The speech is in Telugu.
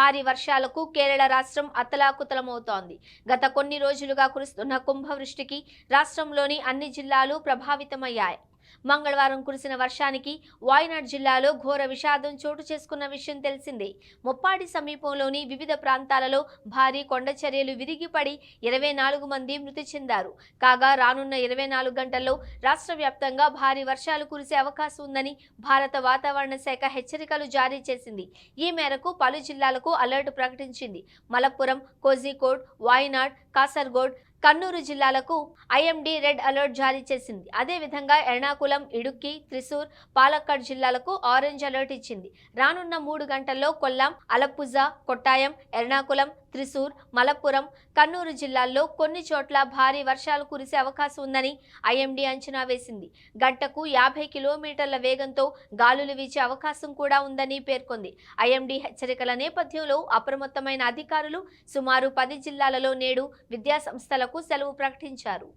భారీ వర్షాలకు కేరళ రాష్ట్రం అతలాకుతలమవుతోంది. గత కొన్ని రోజులుగా కురుస్తున్న కుంభవృష్టికి రాష్ట్రంలోని అన్ని జిల్లాలు ప్రభావితమయ్యాయి. మంగళవారం కురిసిన వర్షానికి వాయనాడ్ జిల్లాలో ఘోర విషాదం చోటు చేసుకున్న విషయం తెలిసిందే. ముప్పాడి సమీపంలోని వివిధ ప్రాంతాలలో భారీ కొండచర్యలు విరిగిపడి 24 మంది మృతి చెందారు. కాగా రానున్న 24 గంటల్లో రాష్ట్ర వ్యాప్తంగా భారీ వర్షాలు కురిసే అవకాశం ఉందని భారత వాతావరణ శాఖ హెచ్చరికలు జారీ చేసింది. ఈ మేరకు పలు జిల్లాలకు అలర్ట్ ప్రకటించింది. మలప్పురం, కోజికోడ్, వాయనాడ్, కాసర్గోడ్, కన్నూరు జిల్లాలకు ఐఎండీ రెడ్ అలర్ట్ జారీ చేసింది. అదేవిధంగా ఎర్నాకుళం, ఇడుక్కి, త్రిశూర్, పాలక్కడ్ జిల్లాలకు ఆరెంజ్ అలర్ట్ ఇచ్చింది. రానున్న 3 గంటల్లో కొల్లాం, అలప్పుజ, కొట్టాయం, ఎర్నాకుళం, త్రిశూర్, మలప్పురం, కన్నూరు జిల్లాల్లో కొన్ని చోట్ల భారీ వర్షాలు కురిసే అవకాశం ఉందని ఐఎండీ అంచనా వేసింది. గంటకు 50 కిలోమీటర్ల వేగంతో గాలులు వీచే అవకాశం కూడా ఉందని పేర్కొంది. ఐఎండీ హెచ్చరికల నేపథ్యంలో అప్రమత్తమైన అధికారులు సుమారు 10 జిల్లాలలో నేడు విద్యాసంస్థలకు సెలవు ప్రకటించారు.